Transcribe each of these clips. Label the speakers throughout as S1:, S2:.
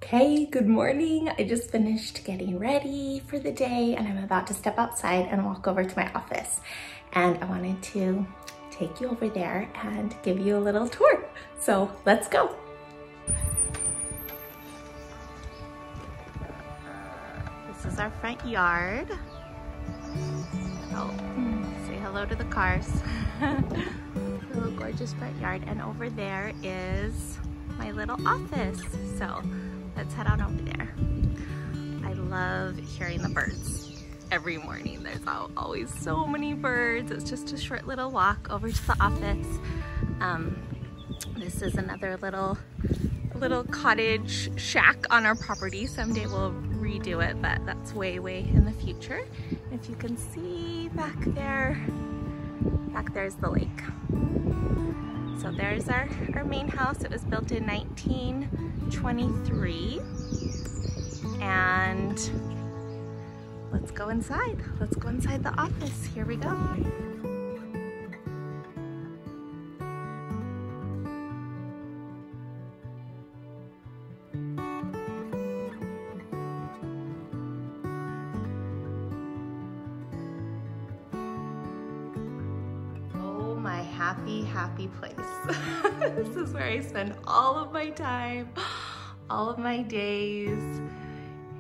S1: Okay, good morning. I just finished getting ready for the day and I'm about to step outside and walk over to my office. And I wanted to take you over there and give you a little tour. So let's go. This is our front yard. Oh, say hello to the cars. A little gorgeous front yard. And over there is my little office. So let's head on over there. I love hearing the birds every morning. There's always so many birds. It's just a short little walk over to the office. This is another little cottage shack on our property. Someday we'll redo it, but that's way in the future. If you can see back there's the lake. So there's our main house. It was built in 1923. And let's go inside. Let's go inside the office. Here we go. My happy place. This is where I spend all of my time, all of my days.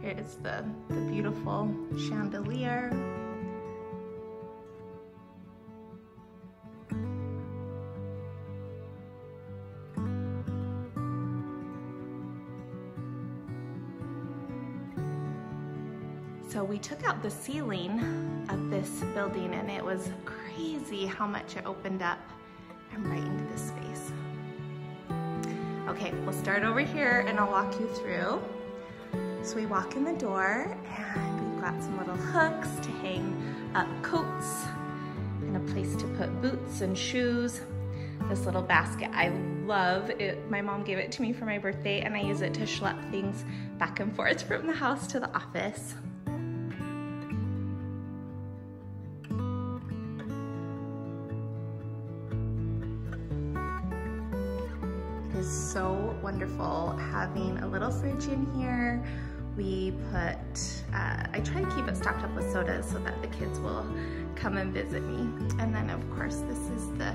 S1: Here is the beautiful chandelier. So we took out the ceiling of this building and it was crazy how much it opened up and right into this space. Okay, we'll start over here and I'll walk you through. So we walk in the door and we've got some little hooks to hang up coats and a place to put boots and shoes. This little basket, I love it. My mom gave it to me for my birthday and I use it to schlep things back and forth from the house to the office. So wonderful having a little fridge in here. We put, I try to keep it stocked up with sodas so that the kids will come and visit me. And then of course, this is the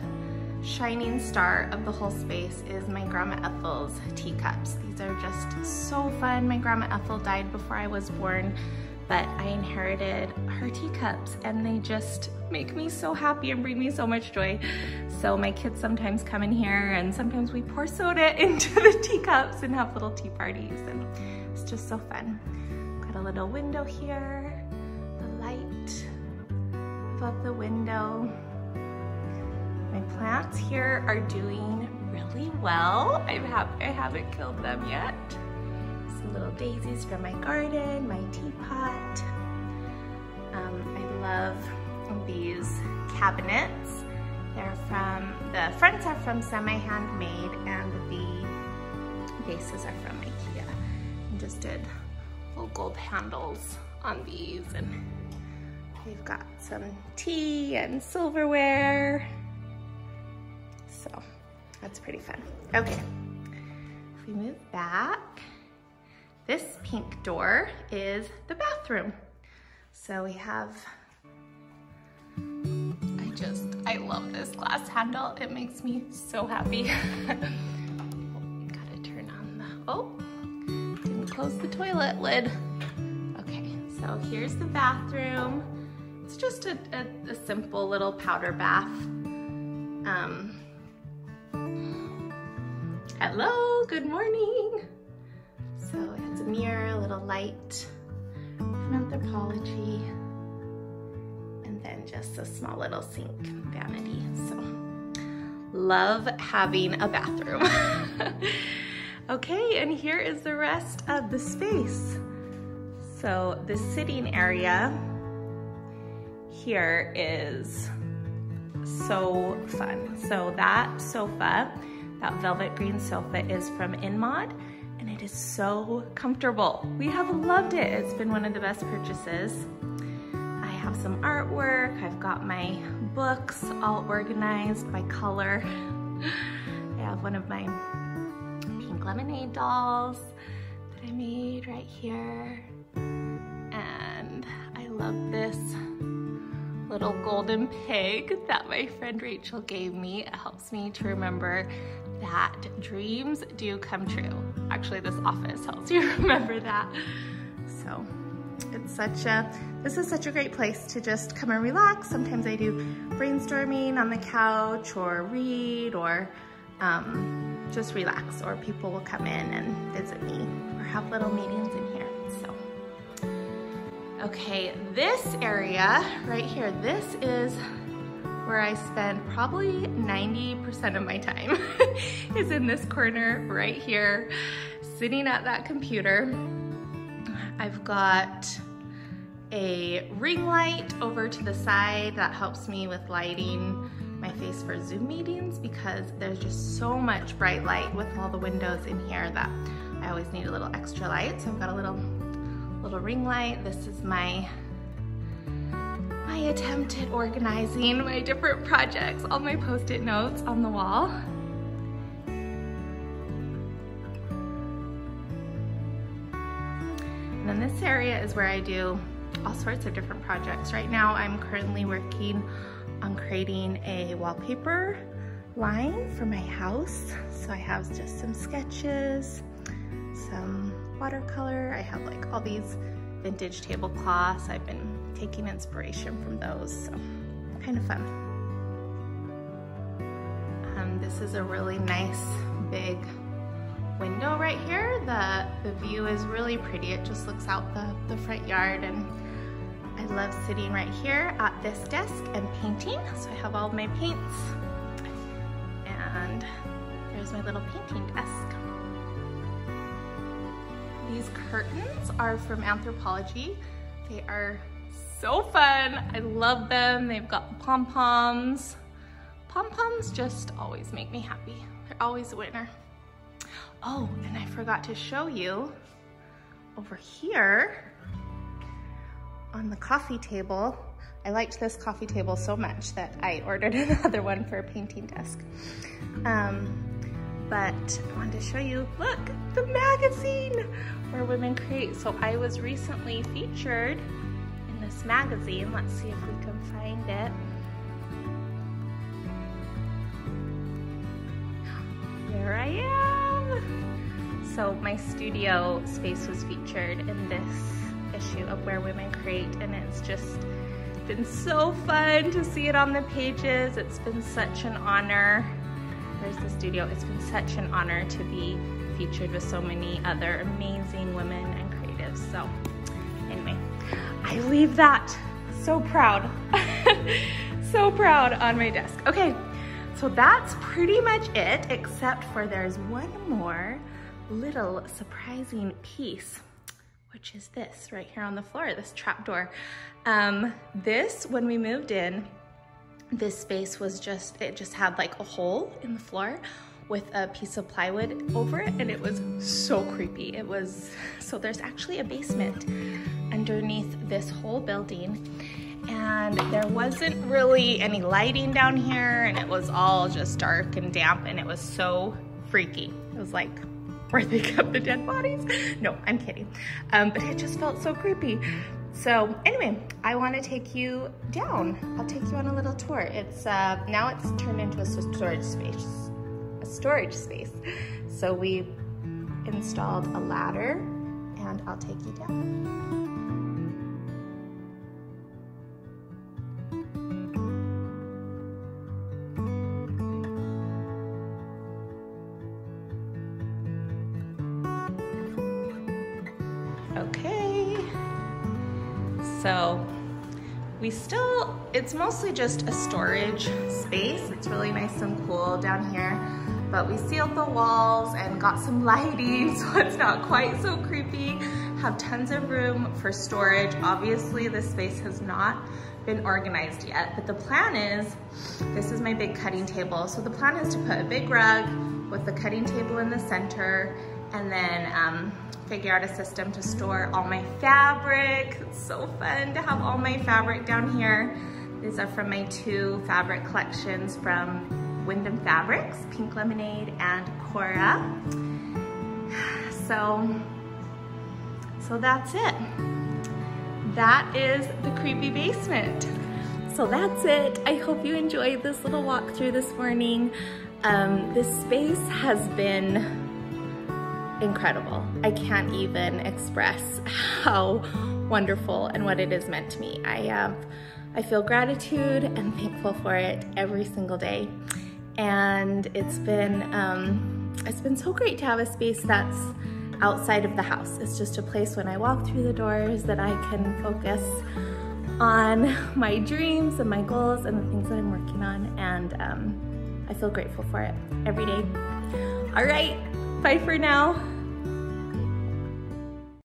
S1: shining star of the whole space is my Grandma Ethel's teacups. These are just so fun. My Grandma Ethel died before I was born, but I inherited her teacups and they just make me so happy and bring me so much joy. So my kids sometimes come in here and sometimes we pour soda into the teacups and have little tea parties and it's just so fun. Got a little window here, the light above the window. My plants here are doing really well. I haven't killed them yet. Some little daisies from my garden, my teapot. I love these cabinets. They're from, the fronts are from semi-handmade and the bases are from IKEA. I just did little gold handles on these and we've got some tea and silverware. So that's pretty fun. Okay, if we move back, this pink door is the bathroom. So we have, I love this glass handle. It makes me so happy. Gotta turn on the, oh, didn't close the toilet lid. Okay, so here's the bathroom. It's just a simple little powder bath. Hello, good morning. So it has a mirror, a little light from Anthropology, and then just a small little sink vanity. So love having a bathroom. Okay, and here is the rest of the space. So the sitting area here is so fun. So that sofa, that velvet green sofa is from InMod, and it is so comfortable. We have loved it. It's been one of the best purchases. I have some artwork. I've got my books all organized by color. I have one of my pink lemonade dolls. I made right here. And I love this little golden pig that my friend Rachel gave me. It helps me to remember that dreams do come true. Actually, this office helps you remember that. So this is such a great place to just come and relax. Sometimes I do brainstorming on the couch or read or just relax, or people will come in and visit me or have little meetings in here. So, okay, this area right here, this is where I spend probably 90% of my time is in this corner right here, sitting at that computer. I've got a ring light over to the side that helps me with lighting my face for Zoom meetings, because there's just so much bright light with all the windows in here that I always need a little extra light. So I've got a little ring light. This is my attempt at organizing my different projects, all my Post-it notes on the wall. And then this area is where I do all sorts of different projects. Right now I'm currently working on creating a wallpaper line for my house. So I have just some sketches, some watercolor. I have like all these vintage tablecloths. I've been taking inspiration from those, so kind of fun. This is a really nice big window right here. The view is really pretty. It just looks out the front yard, and I love sitting right here at this desk and painting. So I have all my paints, and there's my little painting desk. These curtains are from Anthropologie. They are so fun. I love them. They've got pom-poms. Pom-poms just always make me happy. They're always a winner. Oh, and I forgot to show you over here on the coffee table. I liked this coffee table so much that I ordered another one for a painting desk. But I wanted to show you, look, the magazine where women create. So I was recently featured in this magazine. Let's see if we can find it. There I am. So my studio space was featured in this issue of Where Women Create, and it's just been so fun to see it on the pages. It's been such an honor. There's the studio. It's been such an honor to be featured with so many other amazing women and creatives. So anyway, I leave that so proud, so proud on my desk. Okay, so that's pretty much it, except for there's one more little surprising piece, which is this right here on the floor, this trapdoor. This, when we moved in, this space was it just had like a hole in the floor with a piece of plywood over it, and it was so creepy. So there's actually a basement underneath this whole building, and there wasn't really any lighting down here, and it was all just dark and damp, and it was so freaky. It was like where they kept the dead bodies. No, I'm kidding. But it just felt so creepy. So anyway, I want to take you down. I'll take you on a little tour. It's now it's turned into a storage space. So we installed a ladder, and I'll take you down. Okay, so it's mostly just a storage space. It's really nice and cool down here, but we sealed the walls and got some lighting, so it's not quite so creepy. Have tons of room for storage. Obviously, this space has not been organized yet, but the plan is, this is my big cutting table. So the plan is to put a big rug with the cutting table in the center, and then figure out a system to store all my fabric. It's so fun to have all my fabric down here. These are from my 2 fabric collections from Wyndham Fabrics, Pink Lemonade and Cora. So So that's it. That is the creepy basement. So that's it. I hope you enjoyed this little walkthrough this morning. This space has been incredible. I can't even express how wonderful and what it has meant to me. I feel gratitude and thankful for it every single day. And it's been so great to have a space that's outside of the house. It's just a place when I walk through the doors that I can focus on my dreams and my goals and the things that I'm working on. And I feel grateful for it every day. All right, bye for now.